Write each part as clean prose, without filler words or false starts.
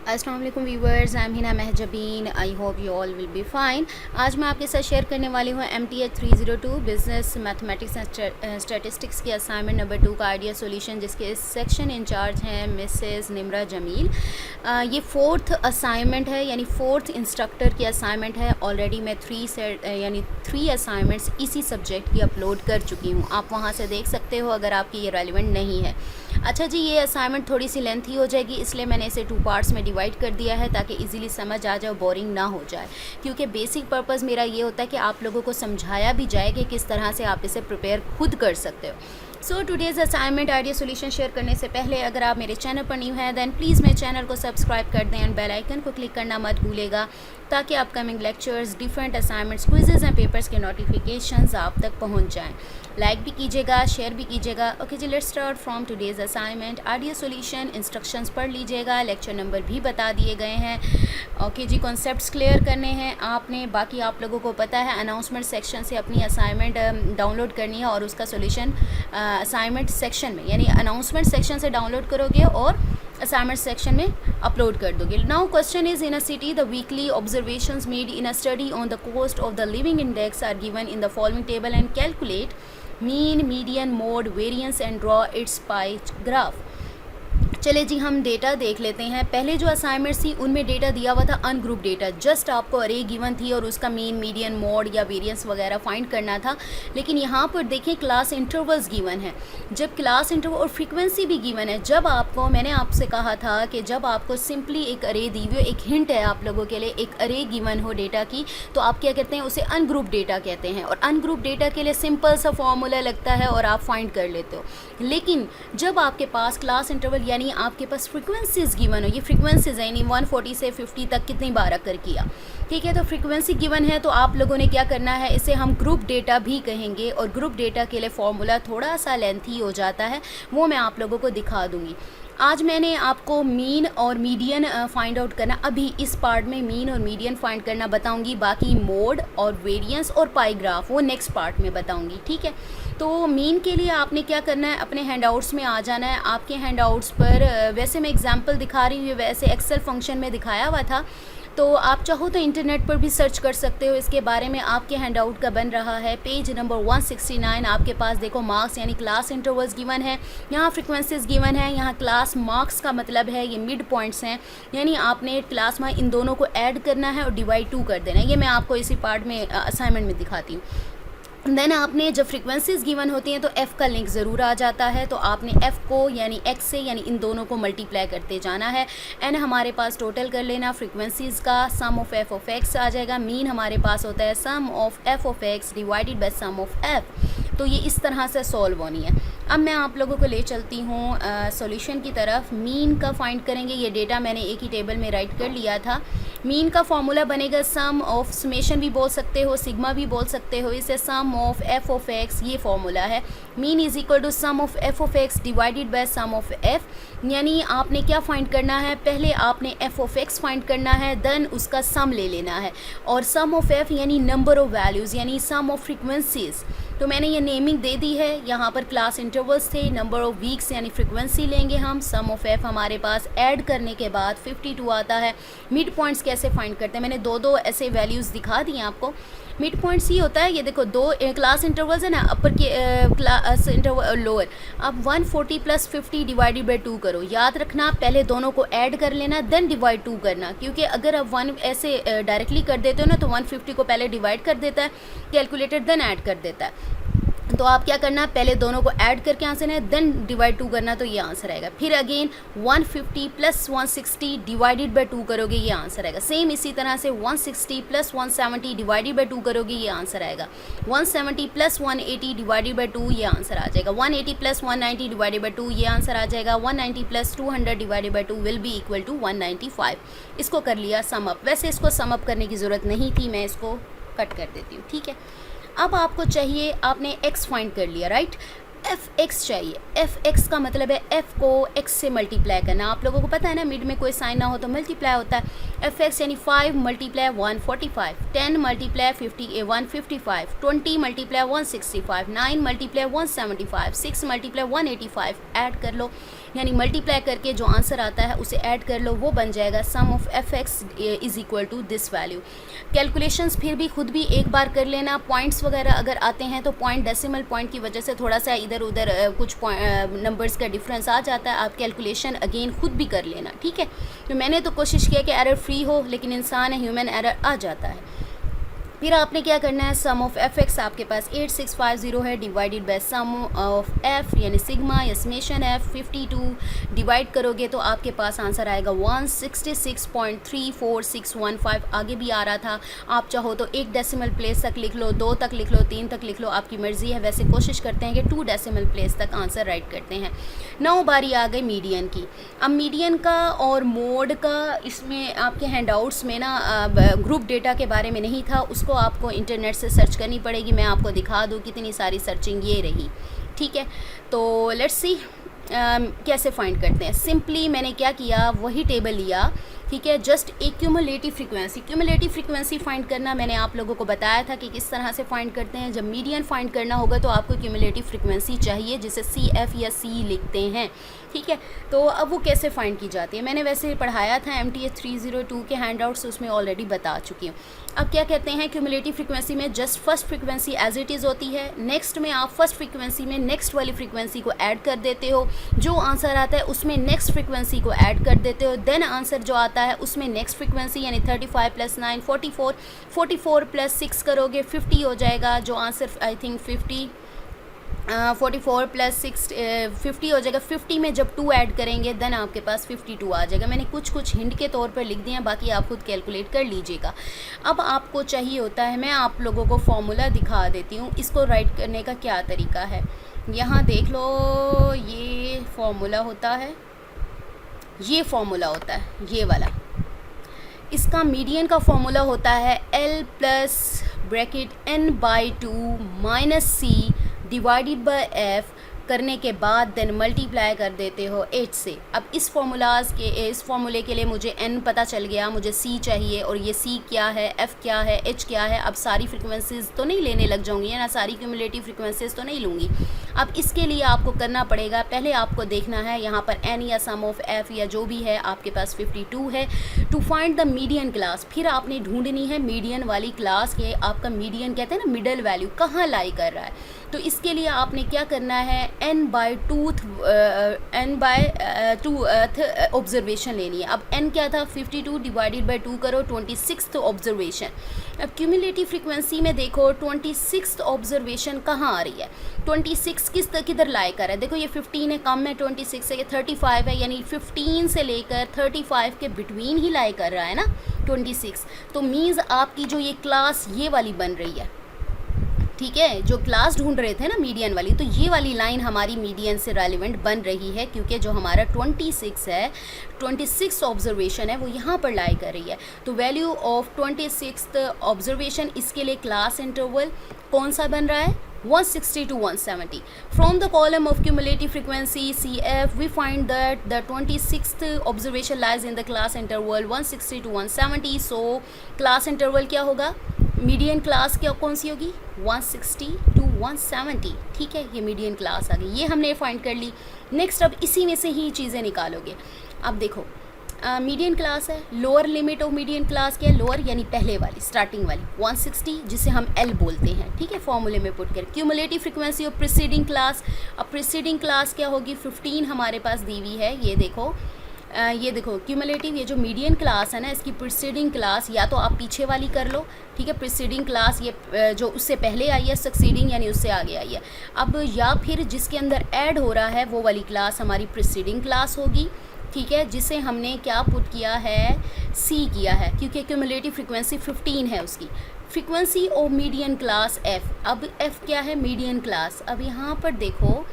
अस्सलाम वालेकुम viewers, I am Hina Mahjabeen. I hope you all will be fine. आज मैं आपके साथ शेयर करने वाली हूँ MTH 302 business mathematics and statistics की असाइनमेंट नंबर 2 का आइडिया सॉल्यूशन, जिसके सेक्शन इंचार्ज हैं मिसेस निम्रा जमील। ये फोर्थ असाइनमेंट है, यानी फोर्थ इंस्ट्रक्टर की असाइनमेंट है। ऑलरेडी मैं 3 असाइनमेंट्स इसी सब्जेक्ट की अपलोड कर चुकी हूँ। आप वहाँ से देख सकते हो अगर आपकी ये रेलिवेंट नहीं है। अच्छा जी, ये असाइनमेंट थोड़ी सी लेंथी हो जाएगी, इसलिए मैंने इसे 2 पार्ट्स में डिवाइड कर दिया है ताकि इजीली समझ आ जाए, बोरिंग ना हो जाए। क्योंकि बेसिक पर्पस मेरा ये होता है कि आप लोगों को समझाया भी जाए कि किस तरह से आप इसे प्रिपेयर खुद कर सकते हो। सो today's assignment idea solution share करने से पहले अगर आप मेरे चैनल पर न्यू हैं दैन प्लीज़ मेरे चैनल को सब्सक्राइब कर दें एंड बेल आइकन को क्लिक करना मत भूलेगा, ताकि upcoming lectures, different assignments, quizzes and papers के नोटिफिकेशंस आप तक पहुंच जाएं। लाइक भी कीजिएगा, शेयर भी कीजिएगा। ओके जी, let's start from today's assignment. Idea solution instructions पढ़ लीजिएगा, लेक्चर नंबर भी बता दिए गए हैं। ओके जी, कॉन्सेप्ट्स क्लियर करने हैं आपने। बाकी आप लोगों को पता है अनाउंसमेंट सेक्शन से अपनी असाइनमेंट डाउनलोड करनी है और उसका सॉल्यूशन असाइनमेंट सेक्शन में, यानी अनाउंसमेंट सेक्शन से डाउनलोड करोगे और असाइनमेंट सेक्शन में अपलोड कर दोगे। Now question is, in a city the weekly observations made in a study on the cost of the living index are given in the following table and calculate mean, median, mode, variance and draw its pie graph. चले जी, हम data देख लेते हैं। पहले जो assignments थी उनमें डेटा दिया हुआ था अनग्रुप डेटा, जस्ट आपको अरे गिवन थी और उसका मीन, मीडियन, मोड या वेरिएंस वगैरह फाइंड करना था। लेकिन यहाँ पर देखें क्लास इंटरवल्स गिवन है। जब क्लास इंटरवल और फ्रीक्वेंसी भी गिवन है, जब आपको, मैंने आपसे कहा था कि जब आपको सिंपली एक अरे दी हुई हो, एक हिंट है आप लोगों के लिए, एक अरे गिवन हो डेटा की, तो आप क्या करते हैं, उसे अनग्रुप डेटा कहते हैं। और अनग्रुप डेटा के लिए सिंपल सा फॉर्मूला लगता है और आप फाइंड कर लेते हो। लेकिन जब आपके पास क्लास इंटरवल यानी आपके पास फ्रीक्वेंसीज गिवन हो, ये फ्रीक्वेंसीज है, यानी 140 से 50 तक कितनी बार अकर किया, ठीक है, तो फ्रीक्वेंसी गिवन है, तो आप लोगों ने क्या करना है, इसे हम ग्रुप डेटा भी कहेंगे। और ग्रुप डेटा के लिए फॉर्मूला थोड़ा सा लेंथी हो जाता है, वो मैं आप लोगों को दिखा दूंगी। आज मैंने आपको मीन और मीडियन फाइंड आउट करना, अभी इस पार्ट में मीन और मीडियन फाइंड करना बताऊंगी। बाकी मोड और वेरिएंस और पाई ग्राफ वो नेक्स्ट पार्ट में बताऊंगी, ठीक है। तो मीन के लिए आपने क्या करना है, अपने हैंडआउट्स में आ जाना है। आपके हैंडआउट्स पर वैसे मैं एग्जांपल दिखा रही हूँ, वैसे एक्सेल फंक्शन में दिखाया हुआ था, तो आप चाहो तो इंटरनेट पर भी सर्च कर सकते हो इसके बारे में। आपके हैंडआउट का बन रहा है पेज नंबर 169। आपके पास देखो मार्क्स यानी क्लास इंटरवल्स गिवन है, यहाँ फ्रीक्वेंसीज गिवन है, यहाँ क्लास मार्क्स का मतलब है ये मिड पॉइंट्स हैं, यानी आपने क्लास में इन दोनों को ऐड करना है और डिवाइड 2 कर देना है। ये मैं आपको इसी पार्ट में असाइनमेंट में दिखाती हूँ। देन आपने जब फ्रीक्वेंसीज गिवन होती हैं तो f का लिंक ज़रूर आ जाता है, तो आपने f को यानी x से यानी इन दोनों को मल्टीप्लाई करते जाना है। एंड हमारे पास टोटल कर लेना फ्रीक्वेंसीज का, sum of f of x आ जाएगा। मीन हमारे पास होता है sum of f of x divided by sum of f। तो ये इस तरह से सॉल्व होनी है। अब मैं आप लोगों को ले चलती हूँ सॉल्यूशन की तरफ। मीन का फाइंड करेंगे, ये डेटा मैंने एक ही टेबल में राइट कर लिया था। मीन का फॉर्मूला बनेगा सम ऑफ, समेशन भी बोल सकते हो, सिग्मा भी बोल सकते हो, इसे sum of f of x, ये फॉर्मूला है। Mean is equal to sum of f of x divided by sum of f। यानी आपने क्या फाइंड करना है, पहले आपने f ऑफ x फाइंड करना है, देन उसका सम ले लेना है। और सम ऑफ f यानी नंबर ऑफ वैल्यूज़, यानी सम ऑफ फ्रीक्वेंसीज। तो मैंने ये नेमिंग दे दी है। यहाँ पर क्लास इंटरवल्स थे, नंबर ऑफ वीक्स यानी फ्रीक्वेंसी लेंगे हम। सम ऑफ f हमारे पास ऐड करने के बाद 52 आता है। मिड पॉइंट्स कैसे फाइंड करते हैं, मैंने दो ऐसे वैल्यूज़ दिखा दी हैं आपको। मिड पॉइंट्स ही होता है, ये देखो दो क्लास इंटरवल्स है ना, अपर के क्लास इंटरवल लोअर। अब 140 प्लस 50 डिवाइडेड बाई 2 करो। याद रखना पहले दोनों को ऐड कर लेना देन डिवाइड 2 करना, क्योंकि अगर आप 1 ऐसे डायरेक्टली कर देते हो ना तो 150 को पहले डिवाइड कर देता है कैलकुलेटर, देन ऐड कर देता है। तो आप क्या करना, पहले दोनों को ऐड करके आंसर है, देन डिवाइड 2 करना, तो ये आंसर आएगा। फिर अगेन 150 प्लस 160 डिवाइडेड बाई 2 करोगे, ये आंसर आएगा। सेम इसी तरह से 160 प्लस 170 डिवाइडेड बाई 2 करोगे, ये आंसर आएगा। 170 प्लस 180 डिवाइडेड बाई 2, ये आंसर आ जाएगा। 180 प्लस 190 डिवाइडेड बाई 2, ये आंसर आ जाएगा। 190 plus 200 divided by 2 will be equal to 195। इसको कर लिया सम अप। वैसे इसको सम अप करने की ज़रूरत नहीं थी, मैं इसको कट कर देती हूँ, ठीक है। अब आपको चाहिए, आपने x फाइंड कर लिया, राइट। f(x) चाहिए। f(x) का मतलब है f को x से मल्टीप्लाई करना। आप लोगों को पता है ना, मिड में कोई साइन ना हो तो मल्टीप्लाई होता है। f(x) यानी 5 multiply 145, 10 multiply 155, 20 multiply 165, 9 multiply 175, 6 multiply 185। Add कर लो, यानी मल्टीप्लाई करके जो आंसर आता है उसे ऐड कर लो, वो बन जाएगा sum of f x is equal to this value. Calculations फिर भी खुद भी एक बार कर लेना। पॉइंट्स वगैरह अगर आते हैं तो पॉइंट डेसिमल पॉइंट की वजह से थोड़ा सा इधर उधर कुछ नंबर्स का डिफरेंस आ जाता है, आप कैलकुलेशन अगेन खुद भी कर लेना, ठीक है। तो मैंने तो कोशिश किया कि एरर फ्री हो, लेकिन इंसान है, ह्यूमन एरर आ जाता है। फिर आपने क्या करना है, सम ऑफ एफ एक्स आपके पास 8650 है, divided by sum of f यानी सिग्मा या समेशन एफ 52 डिवाइड करोगे तो आपके पास आंसर आएगा 166.34615। आगे भी आ रहा था, आप चाहो तो एक डेसिमल प्लेस तक लिख लो, 2 तक लिख लो, 3 तक लिख लो, आपकी मर्ज़ी है। वैसे कोशिश करते हैं कि 2 डेसिमल प्लेस तक आंसर राइट करते हैं। 9 बारी आ गई मीडियन की। अब मीडियन का और मोड का इसमें आपके हैंडआउट्स में ना ग्रुप डेटा के बारे में नहीं था, उसको आपको इंटरनेट से सर्च करनी पड़ेगी। मैं आपको दिखा दूँ कितनी सारी सर्चिंग ये रही, ठीक है। तो लेट्स सी कैसे फाइंड करते हैं। सिंपली मैंने क्या किया, वही टेबल लिया, ठीक है। जस्ट एक क्यूमुलेटिव फ्रीक्वेंसी फाइंड करना मैंने आप लोगों को बताया था कि किस तरह से फाइंड करते हैं। जब मीडियन फाइंड करना होगा तो आपको क्यूमुलेटिव फ्रीक्वेंसी चाहिए, जिसे सी एफ या सी लिखते हैं, ठीक है। तो अब वो कैसे फाइंड की जाती है, मैंने वैसे पढ़ाया था MTH 302 के हैंडआउट्स, उसमें ऑलरेडी बता चुकी हूँ। अब क्या कहते हैं, क्यूमुलेटिव फ्रीक्वेंसी में just first frequency as it is होती है, नेक्स्ट में आप फर्स्ट फ्रीक्वेंसी में नेक्स्ट वाली फ्रीक्वेंसी को ऐड कर देते हो, जो आंसर आता है उसमें नेक्स्ट फ्रीक्वेंसी को ऐड कर देते हो, देन आंसर जो आता है उसमें नेक्स्ट फ्रीक्वेंसी यानी 35 + 9 44, 44 + 6 करोगे 50 हो जाएगा, जो आंसर आई थिंक 44 + 6 50 हो जाएगा। 50 में जब 2 ऐड करेंगे देन आपके पास 52 आ जाएगा। मैंने कुछ हिंट के तौर पर लिख दिए हैं, बाकी आप खुद कैलकुलेट कर लीजिएगा। अब आपको चाहिए होता है, मैं आप लोगों को फॉर्मूला दिखा देती हूँ, इसको राइट करने का क्या तरीका है। यहाँ देख लो, ये फॉर्मूला होता है, ये फॉर्मूला होता है, ये वाला। इसका मीडियन का फॉर्मूला होता है L + (n/2 - c) divided by f करने के बाद देन मल्टीप्लाई कर देते हो 8 से। अब इस फॉर्मूले के लिए मुझे n पता चल गया, मुझे c चाहिए, और ये c क्या है, f क्या है, h क्या है। अब सारी फ्रीक्वेंसीज तो नहीं लेने लग जाऊंगी, है ना, सारी क्यूमुलेटिव फ्रीक्वेंसीज तो नहीं लूँगी। अब इसके लिए आपको करना पड़ेगा, पहले आपको देखना है यहाँ पर n या सम ऑफ f या जो भी है आपके पास 52 है। To find the median class, फिर आपने ढूंढनी है मीडियन वाली क्लास के, आपका मीडियन कहते हैं ना, मिडल वैल्यू कहाँ लाई कर रहा है। तो इसके लिए आपने क्या करना है, n/2th ऑब्जर्वेशन लेनी है। अब n क्या था, 52 डिवाइडेड बाय 2 करो, 26th ऑब्जर्वेशन। अब क्यूमुलेटिव फ्रीक्वेंसी में देखो 26th ऑब्जर्वेशन कहाँ आ रही है, 26 किधर लाई कर है। देखो ये 15 है, कम है 26 है, ये 35 है, यानी 15 से लेकर 35 के बिटवीन ही लाई कर रहा है ना 26। तो मीन्स आपकी जो ये क्लास ये वाली बन रही है, ठीक है, जो क्लास ढूंढ रहे थे ना मीडियन वाली, तो ये वाली लाइन हमारी मीडियन से रेलिवेंट बन रही है, क्योंकि जो हमारा 26 है, 26 ऑब्जर्वेशन है, वो यहाँ पर लाई कर रही है। तो वैल्यू ऑफ 26th ऑब्जर्वेशन, इसके लिए क्लास इंटरवल कौन सा बन रहा है, 160 to 170. From the column of cumulative frequency CF, we find that the 26th observation lies in the class interval 160 to 170. So class interval क्या होगा, मीडियन क्लास क्या कौन सी होगी, 160 to 170, ठीक है। ये मीडियन क्लास आ गई, ये हमने फाइंड कर ली। नेक्स्ट अब इसी में से ही चीज़ें निकालोगे। अब देखो मीडियन क्लास है, lower limit of median class क्या है, लोअर यानी पहले वाली स्टार्टिंग वाली 160, जिसे हम L बोलते हैं, ठीक है, फॉर्मूले में पुट कर। Cumulative frequency of preceding class, अब प्रीसीडिंग क्लास क्या होगी, 15 हमारे पास दी हुई है, ये देखो क्यूमुलेटिव, ये जो मीडियन क्लास है ना, इसकी प्रीसीडिंग क्लास या तो आप पीछे वाली कर लो, ठीक है, प्रीसीडिंग क्लास ये जो उससे पहले आई है, सक्सीडिंग यानी उससे आगे आई है। अब या फिर जिसके अंदर ऐड हो रहा है वो वाली क्लास हमारी प्रीसीडिंग क्लास होगी, ठीक है, जिसे हमने क्या पुट किया है, C किया है, क्योंकि क्यूमुलेटिव फ्रीक्वेंसी 15 है उसकी। Frequency of median class F, अब F क्या है, मीडियन क्लास। अब यहाँ पर देखो,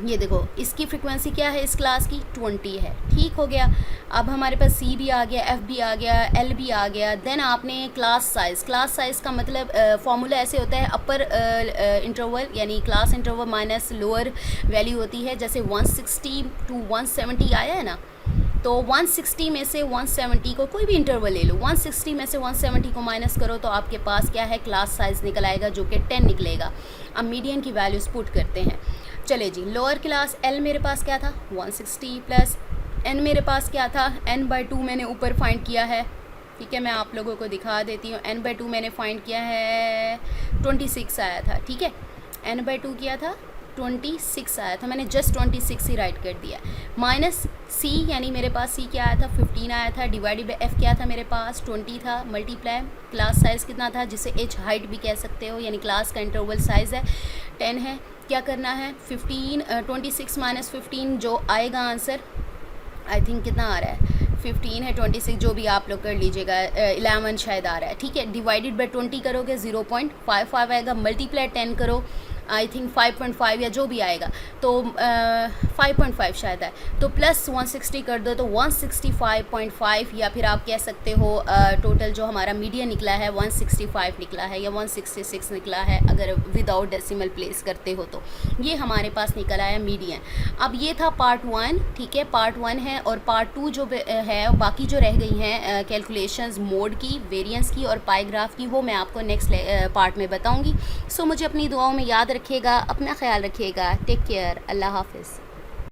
ये देखो इसकी फ्रीक्वेंसी क्या है, इस क्लास की 20 है, ठीक हो गया। अब हमारे पास C भी आ गया, F भी आ गया, L भी आ गया। देन आपने क्लास साइज़ का मतलब फॉर्मूला ऐसे होता है, अपर इंटरवल यानी class interval minus lower value होती है। जैसे 160 to 170 आया है ना, तो 160 में से 170 को कोई भी इंटरवल ले लो, 160 में से 170 को माइनस करो तो आपके पास क्या है, क्लास साइज़ निकल आएगा, जो कि 10 निकलेगा। अब मीडियन की वैल्यूज़ पुट करते हैं। चले जी, लोअर क्लास एल मेरे पास क्या था 160 प्लस एन मेरे पास क्या था, n/2 मैंने ऊपर फाइंड किया है, ठीक है, मैं आप लोगों को दिखा देती हूँ। n/2 मैंने फाइंड किया है 26 आया था, ठीक है, n/2 किया था 26 आया था, मैंने जस्ट 26 ही राइट कर दिया। माइनस c, यानी मेरे पास c क्या आया था 15 आया था, डिवाइडेड बाई f क्या था मेरे पास 20 था, मल्टीप्लाई क्लास साइज़ कितना था, जिसे h हाइट भी कह सकते हो, यानी क्लास का इंटरवल साइज़ है 10 है। क्या करना है 26 माइनस 15 जो आएगा आंसर, आई थिंक कितना आ रहा है 15 है 26, जो भी आप लोग कर लीजिएगा, 11 शायद आ रहा है, ठीक है, डिवाइडेड बाई 20 करोगे 0.55 आएगा, मल्टीप्लाई 10 करो आई थिंक 5.5 या जो भी आएगा, तो 5.5 शायद है, तो प्लस 160 कर दो तो 165.5, या फिर आप कह सकते हो टोटल जो हमारा मीडियन निकला है 165 निकला है या 166 निकला है, अगर विदाउट डेसिमल प्लेस करते हो तो ये हमारे पास निकल आया मीडियन। अब ये था पार्ट 1, ठीक है, पार्ट 1 है, और पार्ट 2 जो है बाकी जो रह गई हैं कैलकुलेशंस मोड की, वेरिएंस की और पाईग्राफ की, वो मैं आपको नेक्स्ट पार्ट में बताऊँगी। सो मुझे अपनी दुआओं में याद रखिएगा, अपना ख्याल रखिएगा, टेक केयर, अल्लाह हाफिज़।